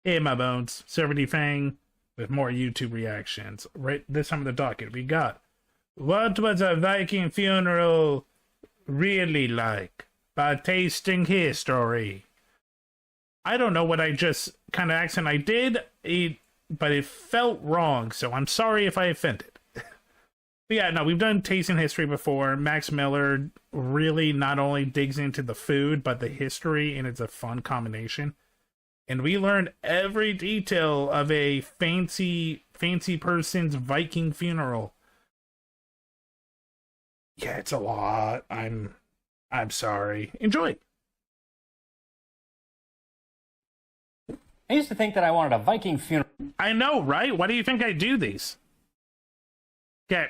Hey, my bones. SilverDFanng with more YouTube reactions. Right this time of the docket, we got What Was a Viking Funeral Really Like? By Tasting History. I don't know what I just kind of accent I did, but it felt wrong, so I'm sorry if I offended. But yeah, no, we've done Tasting History before. Max Miller really not only digs into the food, but the history, and it's a fun combination. And we learned every detail of a fancy person's Viking funeral. Yeah, it's a lot. I'm sorry. Enjoy. I used to think that I wanted a Viking funeral. I know, right? Why do you think I do these? Okay.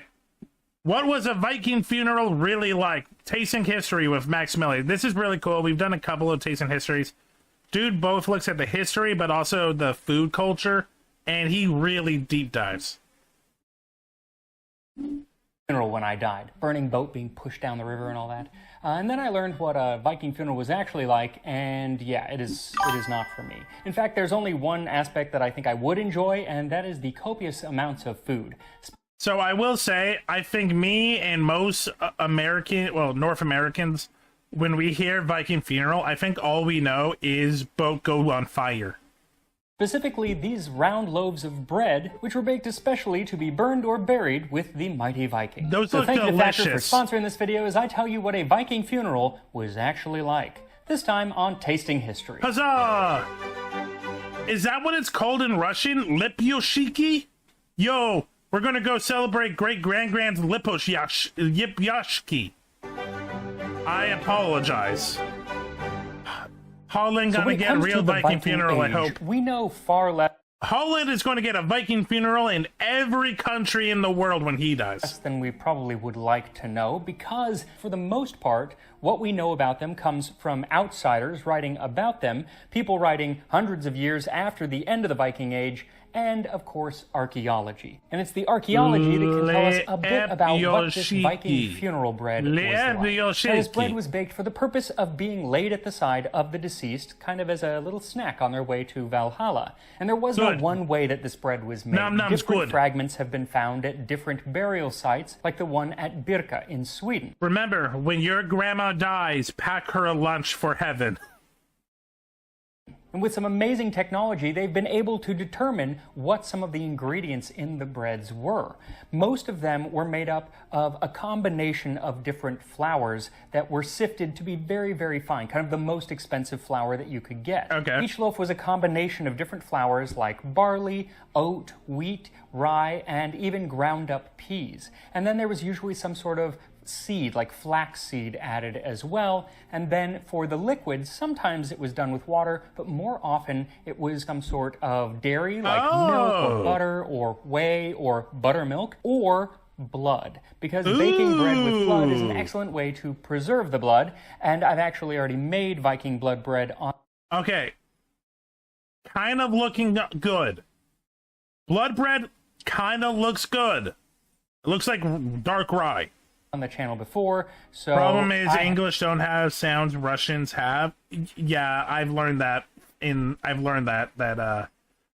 What was a Viking funeral really like? Tasting History with Max Miller. This is really cool. We've done a couple of Tasting Histories. Dude both looks at the history, but also the food culture, and he really deep dives. Funeral when I died. Burning boat being pushed down the river and all that. And then I learned what a Viking funeral was actually like, and yeah, it is not for me. In fact, there's only one aspect that I think I would enjoy, and that is the copious amounts of food. So I will say, I think me and most North Americans, when we hear Viking funeral, I think all we know is boat go on fire. Specifically, these round loaves of bread, which were baked especially to be burned or buried with the mighty Viking. Those so look thank you to Factor for delicious. sponsoring this video as I tell you what a Viking funeral was actually like. This time on Tasting History. Huzzah! Is that what it's called in Russian? Lipyoshiki? Yo, we're gonna go celebrate great-grandgrand's Lipyashki. I apologize. Holland gonna get a real Viking funeral, I hope. We know far less Holland is going to get a Viking funeral in every country in the world when he dies. than we probably would like to know, because for the most part, what we know about them comes from outsiders writing about them, people writing hundreds of years after the end of the Viking Age, and of course archaeology. And it's the archaeology that can tell us a bit about what this Viking funeral bread was like. Now, this bread was baked for the purpose of being laid at the side of the deceased, kind of as a little snack on their way to Valhalla. And there was no one way that this bread was made. Different fragments have been found at different burial sites, like the one at Birka in Sweden. Remember, when your grandma dies, pack her a lunch for heaven. And with some amazing technology, they've been able to determine what some of the ingredients in the breads were. Most of them were made up of a combination of different flours that were sifted to be very, very fine, kind of the most expensive flour that you could get. Okay. Each loaf was a combination of different flours like barley, oat, wheat, rye, and even ground up peas. And then there was usually some sort of seed, like flaxseed, added as well. And then for the liquids, sometimes it was done with water, but more often it was some sort of dairy, like milk or butter or whey or buttermilk, or blood, because baking bread with blood is an excellent way to preserve the blood. And I've actually already made Viking blood bread on... Okay. Kind of looking good. Blood bread kind of looks good. It looks like dark rye. On the channel before, so problem is English don't have sounds Russians have. Yeah, I've learned that the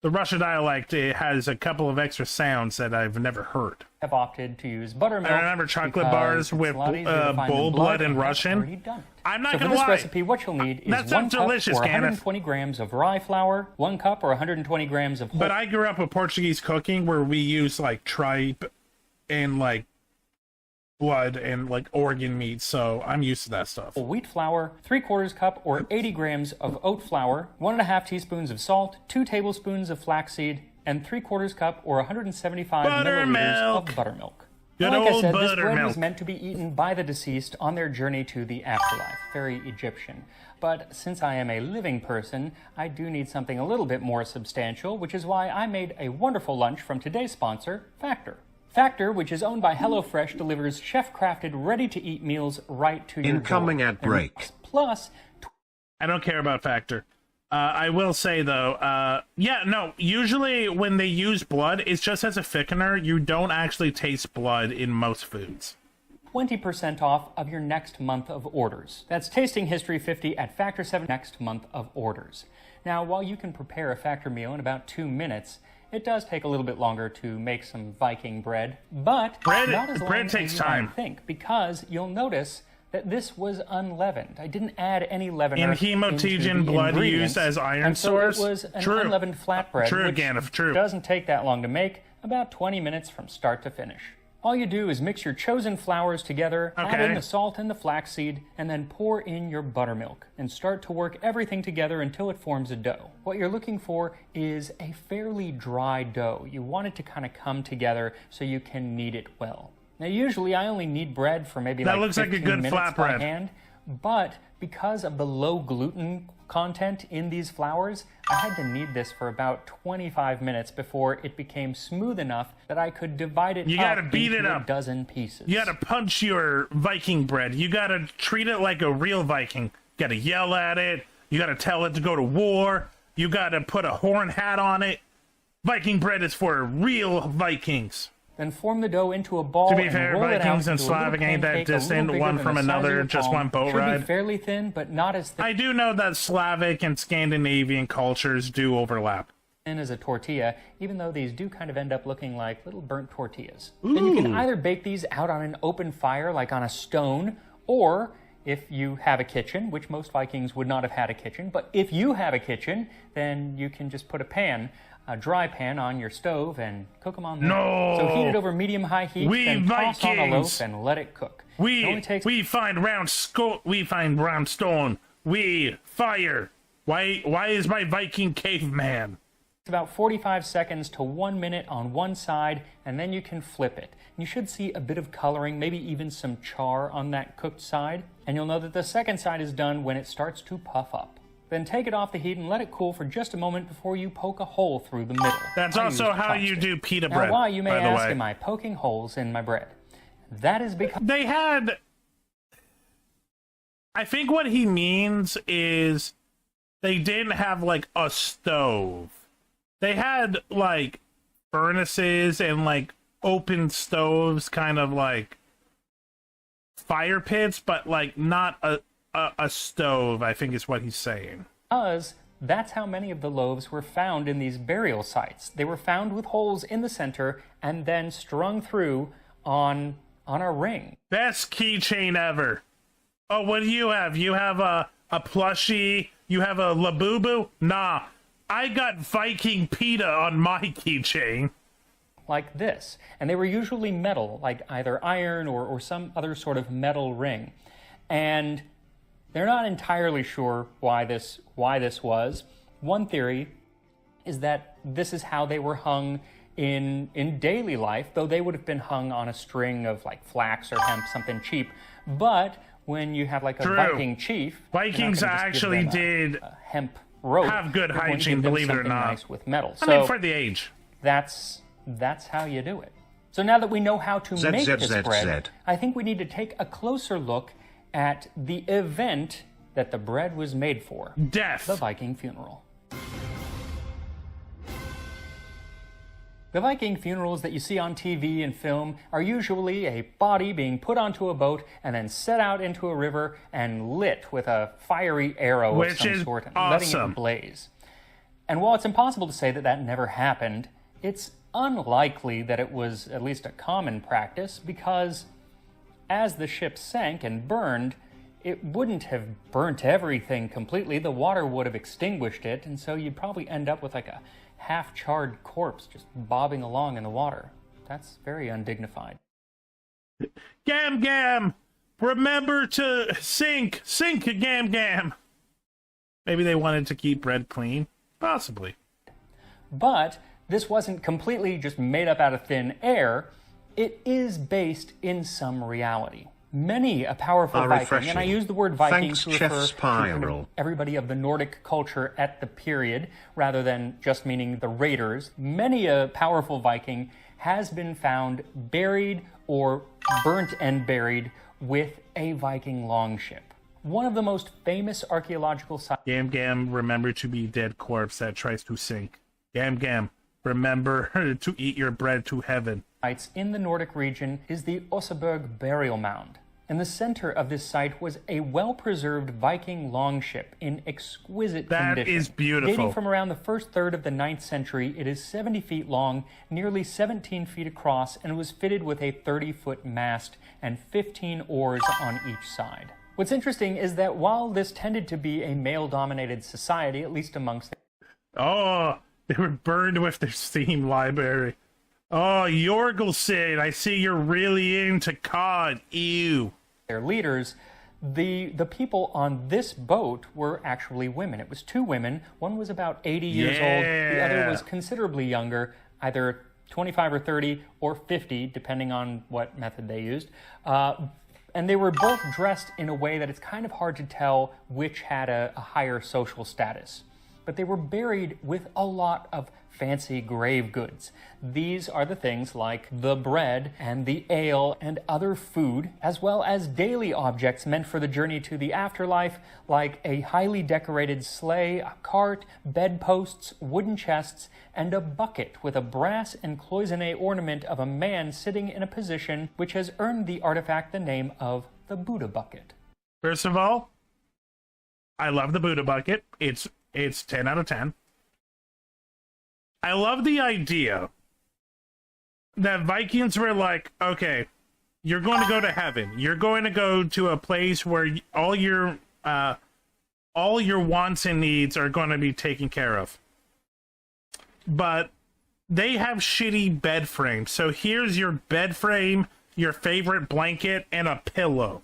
Russian dialect, it has a couple of extra sounds that I've never heard. Have opted to use buttermilk. I remember chocolate bars with bull blood in Russian. I'm not gonna lie. For this recipe, what you'll need is 1 cup or 120 grams of rye flour, 1 cup or 120 grams of whole. But I grew up with Portuguese cooking where we use like tripe and like blood and like organ meat, so I'm used to that stuff. Wheat flour, 3/4 cup or 80 grams of oat flour, 1.5 teaspoons of salt, 2 tablespoons of flaxseed, and 3/4 cup or 175 milliliters of buttermilk. Good like I old said, this bread buttermilk was meant to be eaten by the deceased on their journey to the afterlife. Very Egyptian. But since I am a living person, I do need something a little bit more substantial, which is why I made a wonderful lunch from today's sponsor, Factor. Factor, which is owned by HelloFresh, delivers chef-crafted, ready-to-eat meals right to your door. Incoming at break. Plus, I don't care about Factor. I will say, though, usually when they use blood, it's just as a thickener. You don't actually taste blood in most foods. 20% off of your next month of orders. That's Tasting History 50 at Factor 7 next month of orders. Now, while you can prepare a factor meal in about 2 minutes, it does take a little bit longer to make some Viking bread, but not as long as you might think, because you'll notice that this was unleavened. I didn't add any leavener in hemotogen blood used as iron source. So it was an unleavened flatbread, which doesn't take that long to make, about 20 minutes from start to finish. All you do is mix your chosen flours together, add in the salt and the flaxseed, and then pour in your buttermilk, and start to work everything together until it forms a dough. What you're looking for is a fairly dry dough. You want it to kind of come together so you can knead it well. Now, usually I only knead bread for maybe like 15 minutes by hand, but because of the low gluten content in these flours, I had to knead this for about 25 minutes before it became smooth enough that I could divide it into a dozen pieces. You gotta punch your Viking bread. You gotta treat it like a real Viking. You gotta yell at it. You gotta tell it to go to war. You gotta put a horn hat on it. Viking bread is for real Vikings. Then form the dough into a ball. To be fair, Vikings and Slavic ain't that distant one from another, just one boat ride. Should be fairly thin, but not as thin. I do know that Slavic and Scandinavian cultures do overlap. Thin as a tortilla, even though these do kind of end up looking like little burnt tortillas. Then you can either bake these out on an open fire, like on a stone, or if you have a kitchen, which most Vikings would not have had a kitchen, but if you have a kitchen, then you can just put a dry pan on your stove and cook them on there. No! So heat it over medium-high heat, then toss on a loaf and let it cook. We find round stone. We fire. Why is my Viking caveman? It's about 45 seconds to 1 minute on one side, and then you can flip it. You should see a bit of coloring, maybe even some char on that cooked side, and you'll know that the second side is done when it starts to puff up. Then take it off the heat and let it cool for just a moment before you poke a hole through the middle. That's also how you do pita bread. Now, why, you may ask, am I poking holes in my bread? That is because they had... I think what he means is they didn't have, like, a stove. They had, like, furnaces and, like, open stoves, kind of like fire pits, but, like, not a stove, I think is what he's saying. Because that's how many of the loaves were found in these burial sites. They were found with holes in the center and then strung through on a ring. Best keychain ever. Oh, what do you have? You have a plushie? You have a Labubu? Nah, I got Viking pita on my keychain. Like this. And they were usually metal, like either iron or some other sort of metal ring. And they're not entirely sure why this was. One theory is that this is how they were hung in daily life, though they would have been hung on a string of like flax or hemp, something cheap. But when you have like a Viking chief, Vikings actually did a hemp rope, have good hygiene, believe it or not. Nice with metal. I mean, for the age. That's how you do it. So now that we know how to make this bread, I think we need to take a closer look at the event that the bread was made for. Death. The Viking funeral. The Viking funerals that you see on TV and film are usually a body being put onto a boat and then set out into a river and lit with a fiery arrow of some sort, and letting it blaze. And while it's impossible to say that that never happened, it's unlikely that it was at least a common practice, because as the ship sank and burned, it wouldn't have burnt everything completely. The water would have extinguished it, and so you'd probably end up with like a half-charred corpse just bobbing along in the water. That's very undignified. Gam Gam! Remember to sink! Sink, Gam Gam! Maybe they wanted to keep bread clean? Possibly. But this wasn't completely just made up out of thin air. It is based in some reality. Many a powerful Viking, and I use the word Viking to refer to everybody of the Nordic culture at the period, rather than just meaning the raiders. Many a powerful Viking has been found buried or burnt and buried with a Viking longship. One of the most famous archaeological sites... Gam Gam, remember to be dead corpse that tries to sink. Gam Gam, remember to eat your bread to heaven. In the Nordic region is the Oseberg burial mound. In the center of this site was a well-preserved Viking longship in exquisite condition. That is beautiful. Dating from around the first third of the 9th century, it is 70 feet long, nearly 17 feet across, and was fitted with a 30-foot mast and 15 oars on each side. What's interesting is that while this tended to be a male-dominated society, at least amongst... Oh, they were burned with their steam library. Oh, Jorgelson, I see you're really into COD. Ew. Their leaders, the people on this boat were actually women. It was 2 women. One was about 80 years old. The other was considerably younger, either 25 or 30 or 50, depending on what method they used. And they were both dressed in a way that it's kind of hard to tell which had a higher social status. But they were buried with a lot of fancy grave goods. These are the things like the bread and the ale and other food, as well as daily objects meant for the journey to the afterlife, like a highly decorated sleigh, a cart, bedposts, wooden chests, and a bucket with a brass and cloisonné ornament of a man sitting in a position which has earned the artifact the name of the Buddha bucket. First of all, I love the Buddha bucket. It's 10 out of 10. I love the idea that Vikings were like, okay, you're going to go to heaven. You're going to go to a place where all your wants and needs are going to be taken care of. But they have shitty bed frames. So here's your bed frame, your favorite blanket, and a pillow.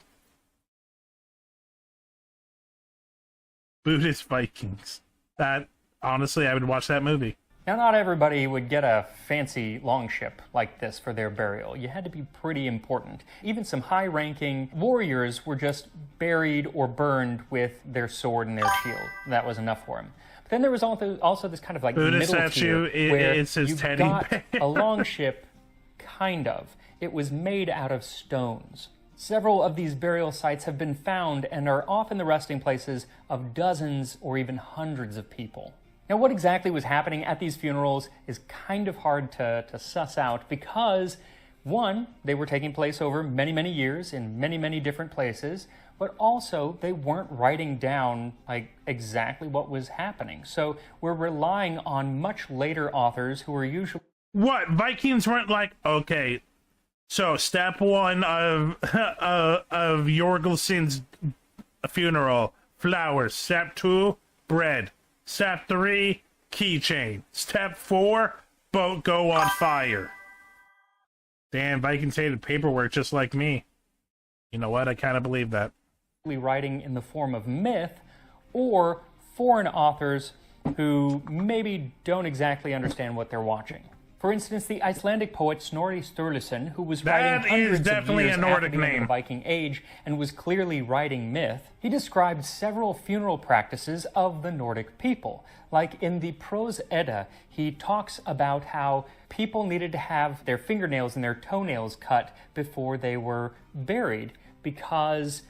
Buddhist Vikings. That, honestly, I would watch that movie. Now, not everybody would get a fancy longship like this for their burial. You had to be pretty important. Even some high-ranking warriors were just buried or burned with their sword and their shield. That was enough for them. But then there was also this kind of like Buddha middle statue, tier where it's his you teddy got bear. a longship, kind of. It was made out of stones. Several of these burial sites have been found and are often the resting places of dozens or even hundreds of people. Now, what exactly was happening at these funerals is kind of hard to suss out because, one, they were taking place over many, many years in many, many different places, but also they weren't writing down like exactly what was happening. So we're relying on much later authors who are usually... What? Vikings weren't like, okay, so step 1 of Jorgelson's funeral, flowers. Step 2, bread. Step 3, keychain. Step 4, boat go on fire. Damn, Vikings hated paperwork just like me. You know what? I kind of believe that. Writing in the form of myth, or foreign authors who maybe don't exactly understand what they're watching. For instance, the Icelandic poet Snorri Sturluson, who was writing hundreds of years after the end of the Viking Age and was clearly writing myth, he described several funeral practices of the Nordic people. Like in the Prose Edda, he talks about how people needed to have their fingernails and their toenails cut before they were buried because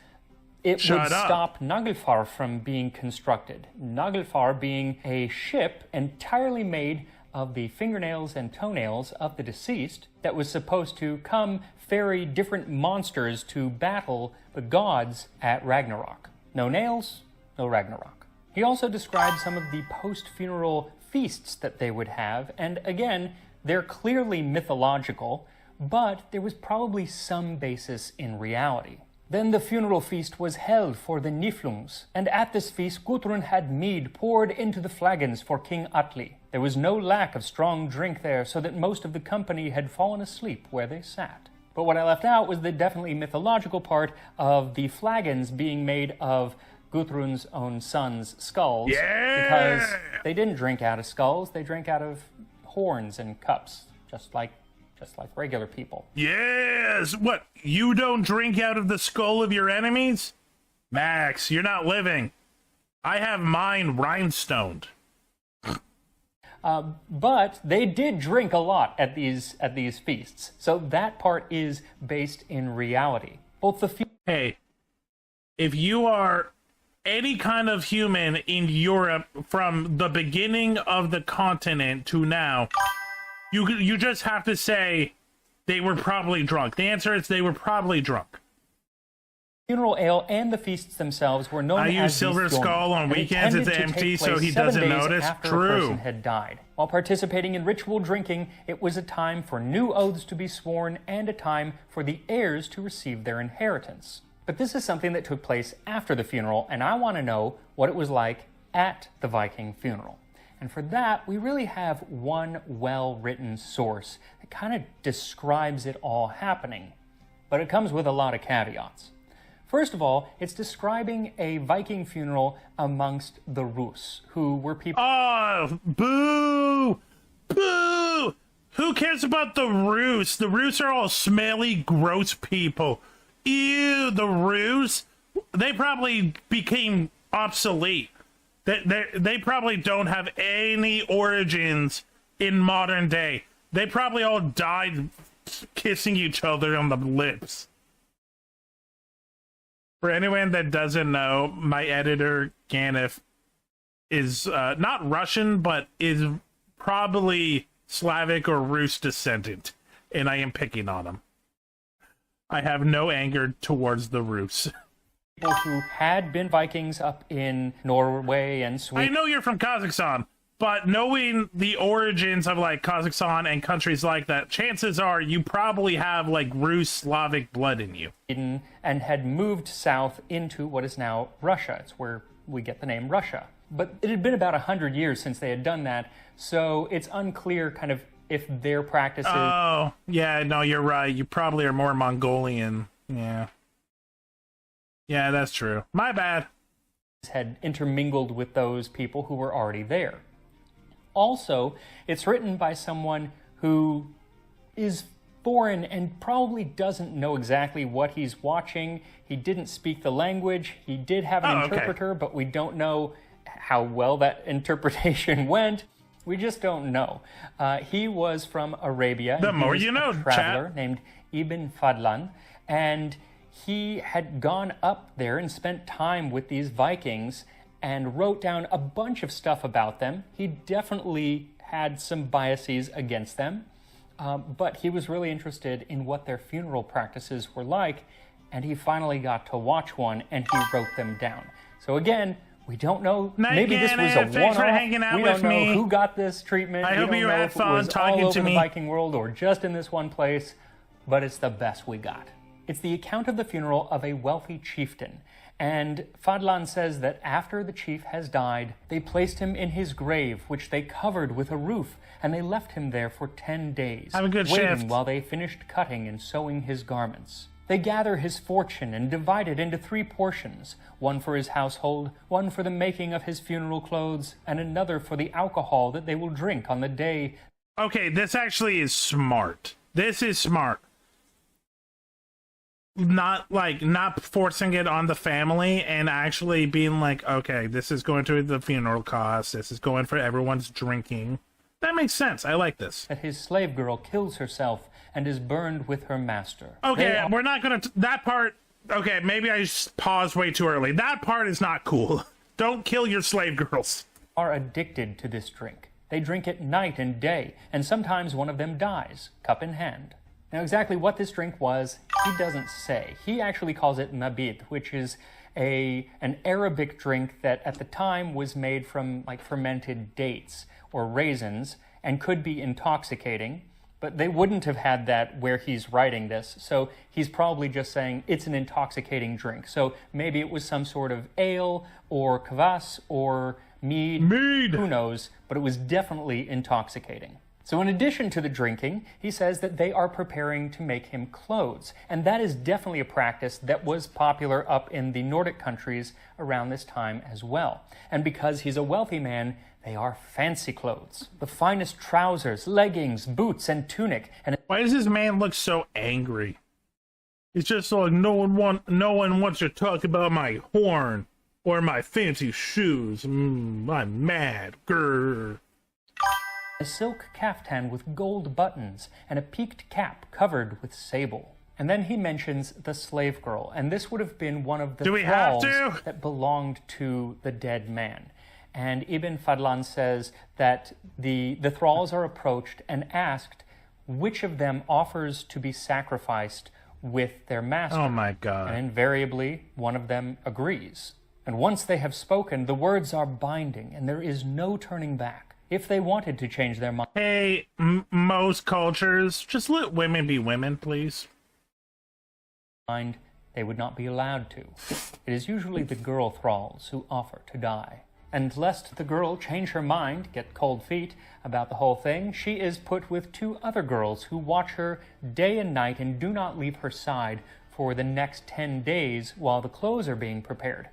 it would stop Naglfar from being constructed. Naglfar being a ship entirely made of the fingernails and toenails of the deceased that was supposed to come ferry different monsters to battle the gods at Ragnarok. No nails, no Ragnarok. He also described some of the post-funeral feasts that they would have, and again, they're clearly mythological, but there was probably some basis in reality. Then the funeral feast was held for the Niflungs, and at this feast Gudrun had mead poured into the flagons for King Atli. There was no lack of strong drink there, so that most of the company had fallen asleep where they sat. But what I left out was the definitely mythological part of the flagons being made of Gudrun's own sons' skulls. Yeah! Because they didn't drink out of skulls, they drank out of horns and cups, just like regular people. Yes! What, you don't drink out of the skull of your enemies? Max, you're not living. I have mine rhinestoned. But they did drink a lot at these feasts, so that part is based in reality. Both the Hey, if you are any kind of human in Europe from the beginning of the continent to now, you just have to say they were probably drunk. The answer is they were probably drunk. Funeral ale and the feasts themselves were known I as use Silver Visdoming, Skull on and it weekends. tended It's to empty, take so place he 7 doesn't days notice. after a True. person had died. While participating in ritual drinking, it was a time for new oaths to be sworn and a time for the heirs to receive their inheritance. But this is something that took place after the funeral, and I want to know what it was like at the Viking funeral. And for that, we really have one well-written source that kind of describes it all happening. But it comes with a lot of caveats. First of all, it's describing a Viking funeral amongst the Rus, who were people... Oh, boo! Boo! Who cares about the Rus? The Rus are all smelly, gross people. Ew, the Rus? They probably became obsolete. They probably don't have any origins in modern day. They probably all died kissing each other on the lips. For anyone that doesn't know, my editor, Ganef, is not Russian, but is probably Slavic or Rus descendant, and I am picking on him. I have no anger towards the Rus. People who had been Vikings up in Norway and Sweden. I know you're from Kazakhstan, but knowing the origins of like Kazakhstan and countries like that, chances are you probably have like Rus Slavic blood in you. And had moved south into what is now Russia. It's where we get the name Russia. But it had been about 100 years since they had done that, so it's unclear kind of if their practices... Oh, yeah, no, you're right. You probably are more Mongolian. Yeah. Yeah, that's true. My bad. ...had intermingled with those people who were already there. Also, it's written by someone who is foreign and probably doesn't know exactly what he's watching. He didn't speak the language. He did have an interpreter, but we don't know how well that interpretation went. We just don't know. He was from Arabia. The more you know, a traveler named Ibn Fadlan, and he had gone up there and spent time with these Vikings and wrote down a bunch of stuff about them. He definitely had some biases against them, but he was really interested in what their funeral practices were like, and he finally got to watch one, and he wrote them down. So again, we don't know. Maybe this was a one-off. We don't know who got this treatment. I hope you had fun talking to me. All over the Viking world or just in this one place, but it's the best we got. It's the account of the funeral of a wealthy chieftain. And Fadlan says that after the chief has died, they placed him in his grave, which they covered with a roof, and they left him there for 10 days, Have a good waiting shift. while they finished cutting and sewing his garments. They gather his fortune and divide it into 3 portions, one for his household, one for the making of his funeral clothes, and another for the alcohol that they will drink on the day. Okay, this actually is smart. This is smart. Not forcing it on the family and actually being like, okay, this is going to the funeral costs. This is going for everyone's drinking. That makes sense. I like this. That his slave girl kills herself and is burned with her master. Okay, we're not gonna... that part... Okay, maybe I paused way too early. That part is not cool. Don't kill your slave girls. Are addicted to this drink. They drink it night and day, and sometimes one of them dies, cup in hand. Now, exactly what this drink was, he doesn't say. He actually calls it nabit, which is an Arabic drink that at the time was made from like fermented dates or raisins and could be intoxicating, but they wouldn't have had that where he's writing this. So he's probably just saying it's an intoxicating drink. So maybe it was some sort of ale or kvass or mead. Who knows? But it was definitely intoxicating. So in addition to the drinking, he says that they are preparing to make him clothes. And that is definitely a practice that was popular up in the Nordic countries around this time as well. And because he's a wealthy man, they are fancy clothes. The finest trousers, leggings, boots, and tunic. And why does this man look so angry? He's just like, no one wants to talk about my horn or my fancy shoes. I'm mad. Grr. A silk caftan with gold buttons and a peaked cap covered with sable. And then he mentions the slave girl, and this would have been one of the thralls that belonged to the dead man. And Ibn Fadlan says that the thralls are approached and asked which of them offers to be sacrificed with their master. Oh my God. And invariably, one of them agrees. And once they have spoken, the words are binding, and there is no turning back. If they wanted to change their mind... Hey, most cultures, just let women be women, please. They would not be allowed to. It is usually the girl thralls who offer to die. And lest the girl change her mind, get cold feet about the whole thing, she is put with 2 other girls who watch her day and night and do not leave her side for the next 10 days while the clothes are being prepared.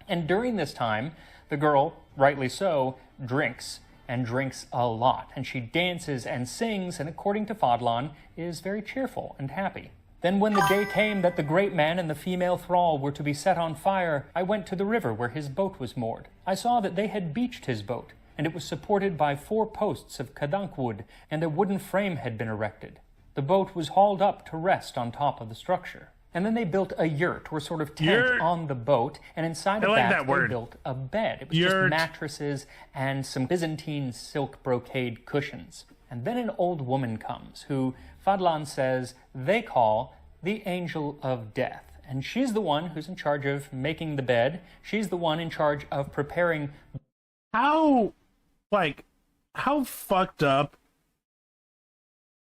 And during this time, the girl, rightly so, drinks, and drinks a lot. And she dances and sings, and according to Fodlan, is very cheerful and happy. Then when the day came that the great man and the female thrall were to be set on fire, I went to the river where his boat was moored. I saw that they had beached his boat, and it was supported by 4 posts of kadank wood, and a wooden frame had been erected. The boat was hauled up to rest on top of the structure. And then they built a yurt, or sort of tent, on the boat, and inside of that they built a bed. It was just mattresses and some Byzantine silk brocade cushions. And then an old woman comes, who Fadlan says they call the Angel of Death. And she's the one who's in charge of making the bed. She's the one in charge of preparing... How fucked up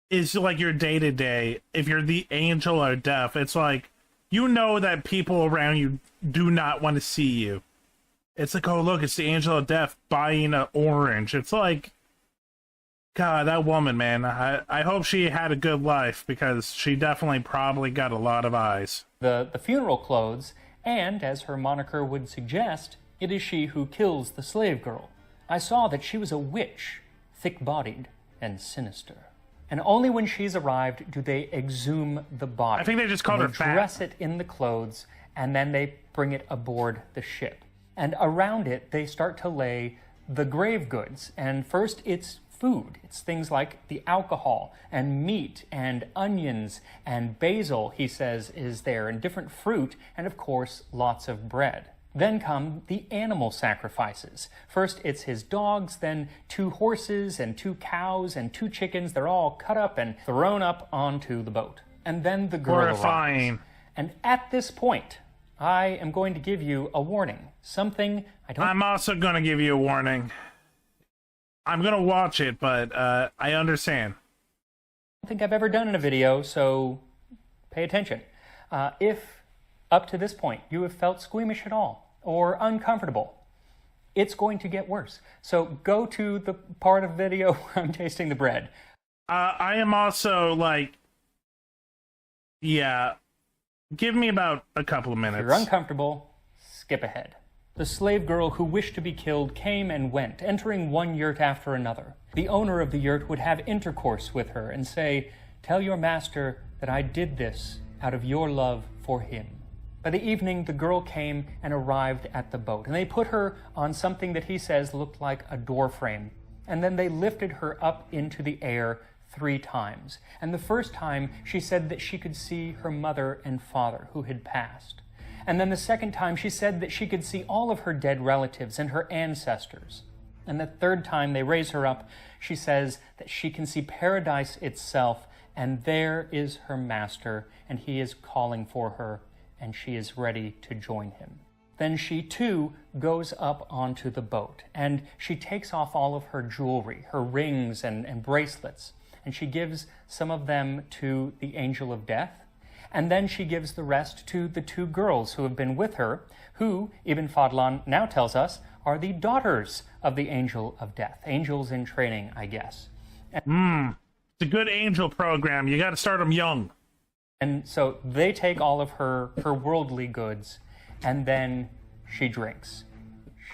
is, like, your day-to-day if you're the Angel of Death? It's like, you know that people around you do not want to see you. It's like, oh, look, it's the Angel of Death buying an orange. It's like, God, that woman, man. I hope she had a good life, because she definitely probably got a lot of eyes. The funeral clothes, and, as her moniker would suggest, it is she who kills the slave girl. I saw that she was a witch, thick-bodied and sinister. And only when she's arrived do they exhume the body. I think they just called her fat. They dress it in the clothes, and then they bring it aboard the ship. And around it, they start to lay the grave goods. And first, it's food. It's things like the alcohol and meat and onions and basil, he says, is there, and different fruit, and of course, lots of bread. Then come the animal sacrifices. First, it's his dogs, then 2 horses and 2 cows and 2 chickens. They're all cut up and thrown up onto the boat. And then the girl arrives. And at this point, I am going to give you a warning. I'm also going to give you a warning. I'm going to watch it, but I understand. I don't think I've ever done in a video, so pay attention. If up to this point you have felt squeamish at all, or uncomfortable, it's going to get worse. So go to the part of the video where I'm tasting the bread. I am also like, yeah, give me about a couple of minutes. If you're uncomfortable, skip ahead. The slave girl who wished to be killed came and went, entering one yurt after another. The owner of the yurt would have intercourse with her and say, "Tell your master that I did this out of your love for him." By the evening, the girl came and arrived at the boat, and they put her on something that he says looked like a door frame. And then they lifted her up into the air 3 times. And the first time, she said that she could see her mother and father who had passed. And then the second time, she said that she could see all of her dead relatives and her ancestors. And the third time they raise her up, she says that she can see paradise itself, and there is her master, and he is calling for her, and she is ready to join him. Then she, too, goes up onto the boat, and she takes off all of her jewelry, her rings and bracelets, and she gives some of them to the Angel of Death, and then she gives the rest to the 2 girls who have been with her, who, Ibn Fadlan now tells us, are the daughters of the Angel of Death. Angels in training, I guess. It's a good angel program. You got to start them young. And so they take all of her worldly goods, and then she drinks.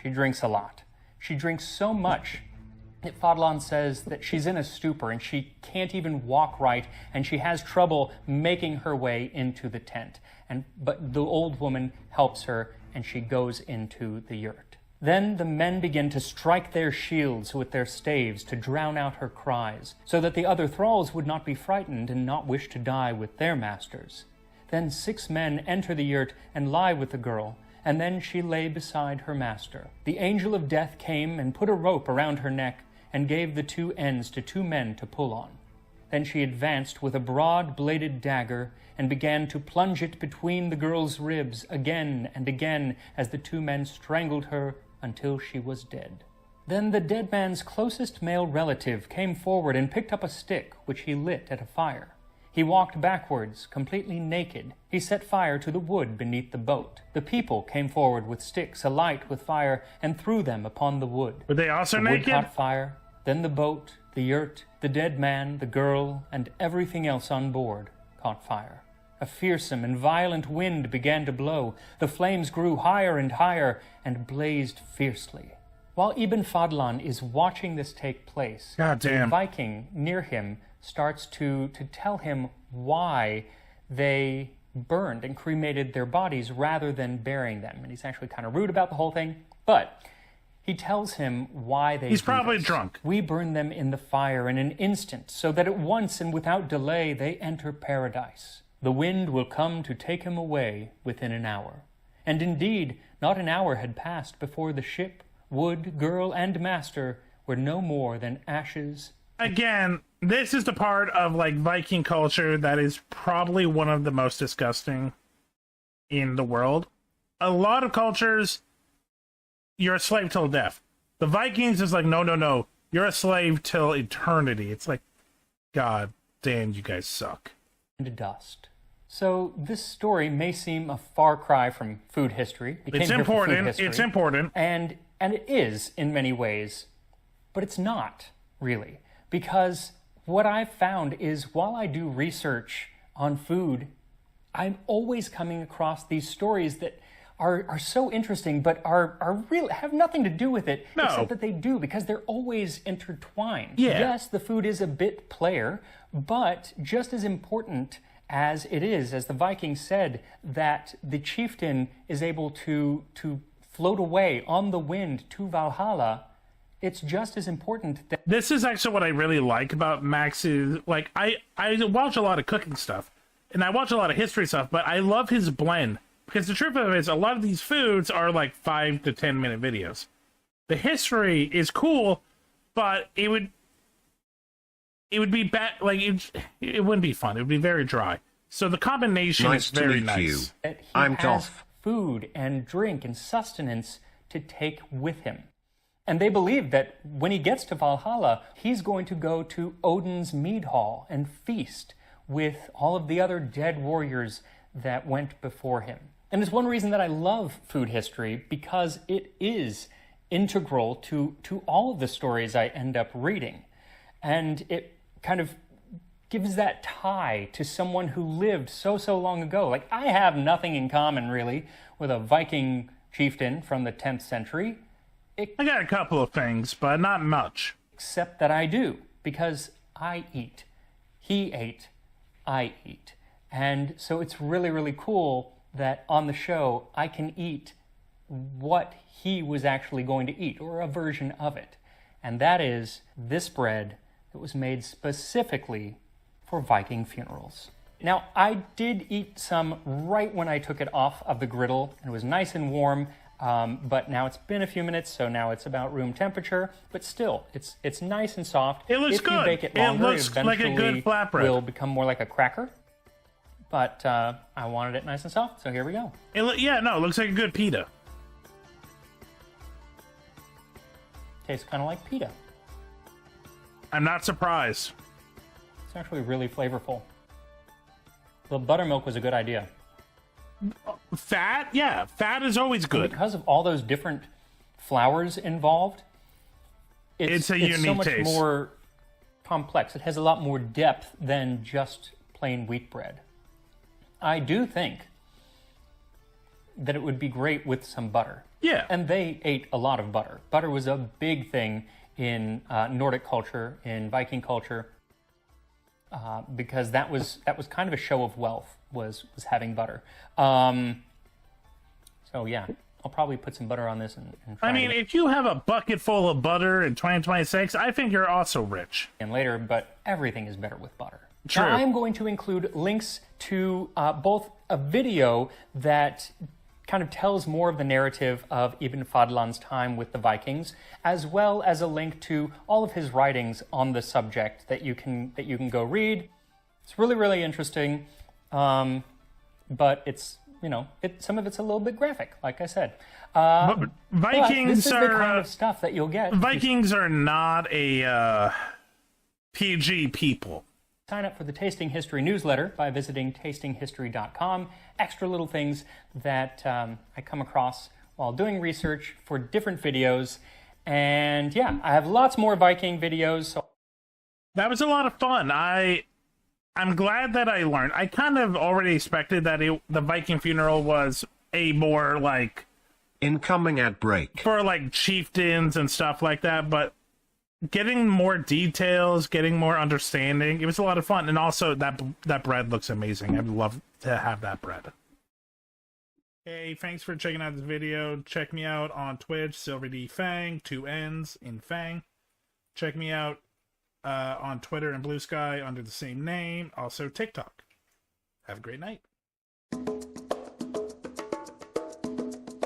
She drinks a lot. She drinks so much that Fadlan says that she's in a stupor and she can't even walk right, and she has trouble making her way into the tent. But the old woman helps her, and she goes into the yurt. Then the men begin to strike their shields with their staves to drown out her cries, so that the other thralls would not be frightened and not wish to die with their masters. Then 6 men enter the yurt and lie with the girl, and then she lay beside her master. The Angel of Death came and put a rope around her neck and gave the 2 ends to 2 men to pull on. Then she advanced with a broad-bladed dagger and began to plunge it between the girl's ribs again and again as the two men strangled her until she was dead. Then the dead man's closest male relative came forward and picked up a stick, which he lit at a fire. He walked backwards, completely naked. He set fire to the wood beneath the boat. The people came forward with sticks alight with fire and threw them upon the wood. Were they also the naked? Wood caught fire, then the boat, the yurt, the dead man, the girl, and everything else on board caught fire. A fearsome and violent wind began to blow. The flames grew higher and higher and blazed fiercely. While Ibn Fadlan is watching this take place, God damn. a Viking near him starts to tell him why they burned and cremated their bodies rather than burying them. And he's actually kind of rude about the whole thing, but he tells him why they He's do probably this. drunk. We burn them in the fire in an instant, so that at once and without delay they enter paradise. The wind will come to take him away within an hour. And indeed, not an hour had passed before the ship, wood, girl, and master were no more than ashes. Again, this is the part of like Viking culture that is probably one of the most disgusting in the world. A lot of cultures, you're a slave till death. The Vikings is like, no, you're a slave till eternity. It's like, God damn, you guys suck. And dust. So this story may seem a far cry from food history. It's important. It's important. And it is in many ways, but it's not really. Because what I've found is while I do research on food, I'm always coming across these stories that are so interesting, but are real, have nothing to do with it, except that they do, because they're always intertwined. Yeah. Yes, the food is a bit player, but just as important as it is, as the Vikings said, that the chieftain is able to float away on the wind to Valhalla, it's just as important that... This is actually what I really like about Max's... Like, I watch a lot of cooking stuff, and I watch a lot of history stuff, but I love his blend. Because the truth of it is, a lot of these foods are like 5 to 10 minute videos. The history is cool, but it would be bad. Like, it wouldn't be fun. It would be very dry. So the combination is very nice. That he I'm has Dolph. food and drink and sustenance to take with him. And they believe that when he gets to Valhalla, he's going to go to Odin's mead hall and feast with all of the other dead warriors that went before him. And it's one reason that I love food history, because it is integral to all of the stories I end up reading. And it kind of gives that tie to someone who lived so long ago. Like, I have nothing in common, really, with a Viking chieftain from the 10th century. I got a couple of things, but not much. Except that I do, because I eat. He ate, I eat. And so it's really cool that on the show I can eat what he was actually going to eat, or a version of it. And that is this bread that was made specifically for Viking funerals. Now, I did eat some right when I took it off of the griddle, and it was nice and warm. But now it's been a few minutes, so now it's about room temperature. But still, it's nice and soft. It looks good. If you bake it longer, it looks like a good flatbread. It will become more like a cracker. But I wanted it nice and soft, so here we go. It looks like a good pita. Tastes kind of like pita. I'm not surprised. It's actually really flavorful. The buttermilk was a good idea. Fat? Yeah, fat is always good. Because of all those different flours involved, it's a unique so much taste. more complex. It has a lot more depth than just plain wheat bread. I do think that it would be great with some butter. Yeah. And they ate a lot of butter. Butter was a big thing in Nordic culture, in Viking culture, because that was kind of a show of wealth, was having butter. So yeah, I'll probably put some butter on this and try I mean, it if you have a bucket full of butter in 2026, I think you're also rich. again later, but everything is better with butter. True. Now, I'm going to include links to both a video that kind of tells more of the narrative of Ibn Fadlan's time with the Vikings, as well as a link to all of his writings on the subject that you can go read. It's really, really interesting, but it's, you know, some of it's a little bit graphic, like I said. Vikings but this is are the kind of stuff that you'll get. Vikings are not a PG people. Sign up for the Tasting History newsletter by visiting tastinghistory.com. Extra little things that I come across while doing research for different videos. And yeah, I have lots more Viking videos. So that was a lot of fun. I'm glad that I learned. I kind of already expected that the Viking Funeral was a more like incoming ad break for like chieftains and stuff like that, but getting more details, getting more understanding, it was a lot of fun. And also that bread looks amazing. I'd love to have that bread. Hey, thanks for checking out this video. Check me out on Twitch, SilverDFanng, 2 N's in Fang. Check me out on Twitter and Blue Sky under the same name. Also TikTok. Have a great night.